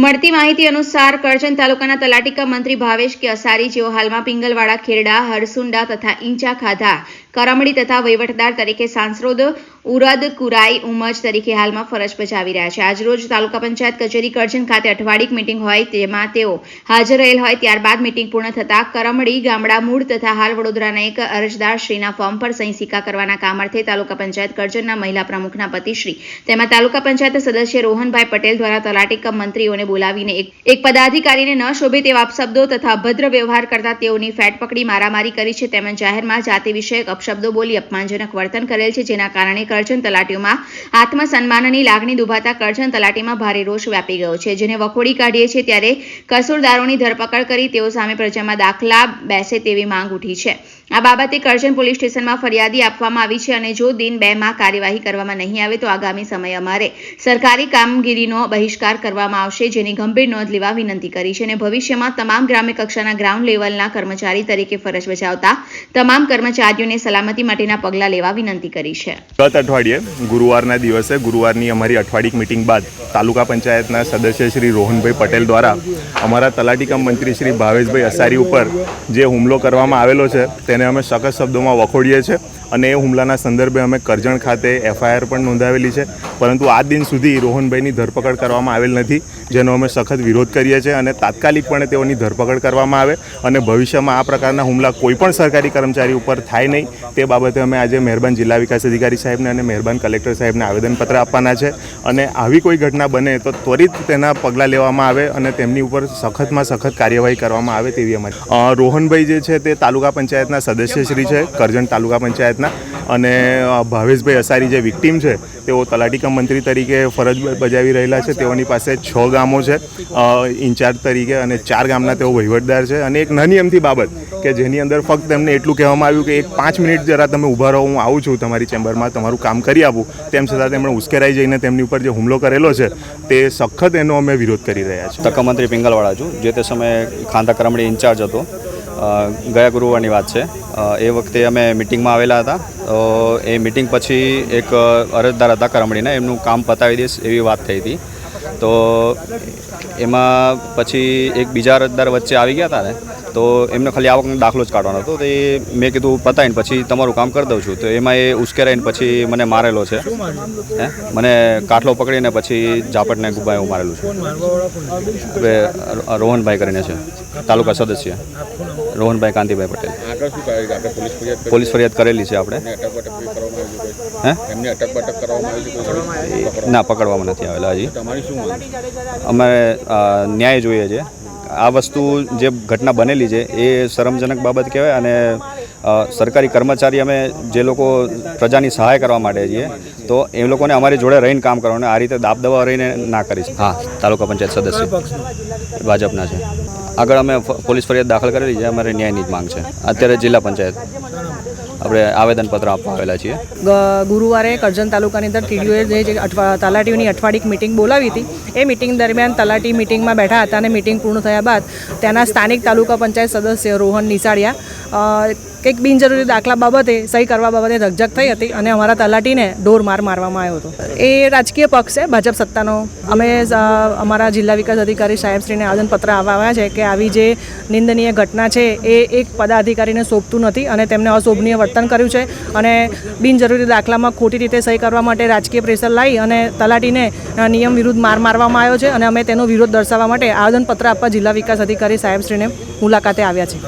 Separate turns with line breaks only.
મળતી માહિતી અનુસાર કરજણ તાલુકાના તલાટી કમ મંત્રી ભાવેશ કે અસારી જેઓ હાલમાં પિંગલવાડા, ખેરડા, હરસુંડા તથા ઈંચા ખાધા, કરમડી તથા વહીવટદાર તરીકે સાંસરોદ ઉરદ કુરાઈ ઉમજ તરીકે હાલમાં ફરજ બજાવી રહ્યા છે। આજરોજ તાલુકા પંચાયત કચેરી કરજણ ખાતે અઠવાડિક મીટિંગ હોય તેમાં તેઓ હાજર રહેલ હોય ત્યારબાદ મીટિંગ પૂર્ણ થતા કરમડી ગામડા મૂળ તથા હાલ વડોદરાના એક અરજદાર શ્રીના ફોર્મ પર સહી સિક્કા કરવાના કામ અર્થે તાલુકા પંચાયત કરજણના મહિલા પ્રમુખના પતિશ્રી તેમાં તાલુકા પંચાયત સદસ્ય રોહનભાઈ પટેલ દ્વારા તલાટી કમ મંત્રીઓને બોલાવીને એક પદાધિકારીને ન શોભે તેવા અપશબ્દો તથા અભદ્ર વ્યવહાર કરતા તેઓની ફેટ પકડી મારામારી કરી છે તેમજ જાહેરમાં જાતિ વિષયક અપશબ્દો બોલી અપમાનજનક વર્તન કરેલ છે, જેના કારણે કરજણ તલાટીઓમાં આત્મસન્માનની લાગણી દુભાતા કરજણ તલાટીમાં ભારે રોષ વ્યાપી ગયો છે, જેને વખોડી કાઢીએ છીએ ત્યારે કસૂરદારોની ધરપકડ કરી તેઓ સામે પ્રજામાં દાખલા બેસે તેવી માંગ ઉઠી છે। આ બાબતે કરજણ પોલીસ સ્ટેશનમાં ફરિયાદી આપવામાં આવી છે અને જો દિન 2 માં કાર્યવાહી કરવામાં નહીં આવે તો આગામી સમયે અમારે સરકારી કામગીરીનો બહિષ્કાર કરવામાં આવશે, જેની ગંભીર નોંધ લેવા વિનંતી કરી છે અને ભવિષ્યમાં તમામ ગ્રામ્ય કક્ષાના ગ્રાઉન્ડ લેવલના કર્મચારી તરીકે ફરજ બજાવતા તમામ કર્મચારીઓને સલામતી માટેના પગલાં લેવા વિનંતી કરી છે।
ગત અઠવાડિયે ગુરુવારના દિવસે ગુરુવારની અમારી અઠવાડિક મીટિંગ બાદ તાલુકા પંચાયતના સદસ્ય શ્રી રોહનભાઈ પટેલ દ્વારા અમારા તલાટી કમ મંત્રી શ્રી ભાવેશભાઈ અસારી ઉપર જે હુમલો કરવામાં આવેલો છે તેને અમે સખત શબ્દોમાં વખોડીએ છીએ અને એ હુમલાના સંદર્ભે અમે કરજણ ખાતે FIR પણ નોંધાવેલી છે, પરંતુ આજ દિન સુધી રોહનભાઈની ધરપકડ કરવામાં આવેલ નથી, જેનો અમે સખત વિરોધ કરીએ છીએ અને તાત્કાલિકપણે તેઓની ધરપકડ કરવામાં આવે અને ભવિષ્યમાં આ પ્રકારના હુમલા કોઈપણ સરકારી કર્મચારી ઉપર થાય નહીં તે બાબતે અમે આજે મહેરબાન જિલ્લા વિકાસ અધિકારી સાહેબને અને મહેરબાન કલેક્ટર સાહેબને આવેદનપત્ર આપવાના છે અને આવી કોઈ ઘટના બને તો ત્વરિત તેના પગલાં લેવામાં આવે અને તેમની ઉપર સખતમાં સખત કાર્યવાહી કરવામાં આવે તેવી અમારી રોહનભાઈ જે છે તે તાલુકા પંચાયતના સદસ્યશ્રી છે કરજણ તાલુકા પંચાયતના અને ભાવેશભાઈ અસારી જે વિક્ટીમ છે તેઓ તલાટી કમ મંત્રી તરીકે ફરજ બજાવી રહેલા છે। તેઓની પાસે 6 ગામો છે ઇન્ચાર્જ તરીકે અને 4 ગામના તેઓ વહીવટદાર છે અને એક નાની અમથી બાબત કે જેની અંદર ફક્ત તેમને એટલું કહેવામાં આવ્યું કે 5 મિનિટ જરા તમે ઊભા રહો, હું આવું છું તમારી ચેમ્બરમાં, તમારું કામ કરી આપું, તેમ છતાં તેમણે ઉશ્કેરાઈ જઈને તેમની ઉપર જે હુમલો કરેલો છે તે સખત એનો અમે વિરોધ કરી રહ્યા છીએ।
તલાટી મંત્રી પિંગલવાડા છું, જે તે સમયે ખાંધા કરમડી ઇન્ચાર્જ હતો। ગયા ગુરુવારની વાત છે, એ વખતે અમે મિટિંગમાં આવેલા હતા, તો એ મિટિંગ પછી એક અરજદાર હતા કરમડીના, એમનું કામ પતાવી દઈશ એવી વાત થઈ હતી, તો એમાં પછી એક બીજા અરજદાર વચ્ચે આવી ગયા હતા ને, તો એમને ખાલી આવકનો દાખલો જ કાઢવાનો હતો, તો એ મેં કીધું પતાવીને પછી તમારું કામ કરી દઉં છું, તો એમાં એ ઉશ્કેરાઈને પછી મને મારેલો છે, મને કાટલો પકડીને પછી ઝાપટને ગુબ્બા એવું મારેલું છે। હવે રોહનભાઈ કરીને છે, તાલુકા સદસ્ય રોહનભાઈ કાંતિભાઈ પટેલ। પોલીસ ફરિયાદ કરેલી છે આપણે, ના પકડવામાં નથી આવેલા હજી। અમારે ન્યાય જોઈએ છે, આ વસ્તુ જે ઘટના બનેલી છે એ શરમજનક બાબત કહેવાય અને સરકારી કર્મચારી અમે જે લોકો પ્રજાની સહાય કરવા માટે છીએ તો એ લોકોને અમારી જોડે રહીને કામ કરવાનું, આ રીતે દાબદબા રહીને ના કરીશ। હા, તાલુકા પંચાયત સદસ્ય ભાજપના છે। આગળ અમે પોલીસ ફરિયાદ દાખલ કરેલી છે, અમારે ન્યાયની જ માંગ છે। અત્યારે જિલ્લા પંચાયત આપણે આવેદનપત્ર આપવા આવેલા છીએ।
ગુરુવારે કરજણ તાલુકાની અંદર TDOએ જે તલાટીઓની અઠવાડિક મિટિંગ બોલાવી હતી એ મિટિંગ દરમિયાન તલાટી મિટિંગમાં બેઠા હતા અને મિટિંગ પૂર્ણ થયા બાદ ત્યાંના સ્થાનિક તાલુકા પંચાયત સદસ્ય રોહન નિસાળિયા કંઈક બિનજરૂરી દાખલા બાબતે સહી કરવા બાબતે રકઝક થઈ હતી અને અમારા તલાટીને ઢોર માર મારવામાં આવ્યો હતો। એ રાજકીય પક્ષ છે, ભાજપ સત્તાનો। અમે અમારા જિલ્લા વિકાસ અધિકારી સાહેબશ્રીને આવેદનપત્ર આવ્યા છે કે આવી જે નિંદનીય ઘટના છે એ એક પદાધિકારીને શોભતું નથી અને તેમને અશોભનીય વર્તન કર્યું છે અને બિનજરૂરી દાખલામાં ખોટી રીતે સહી કરવા માટે રાજકીય પ્રેશર લાવી અને તલાટીને નિયમ વિરુદ્ધ માર મારવામાં આવ્યો છે અને અમે તેનો વિરોધ દર્શાવવા માટે આવેદનપત્ર આપવા જિલ્લા વિકાસ અધિકારી સાહેબશ્રીને મુલાકાતે આવ્યા છીએ।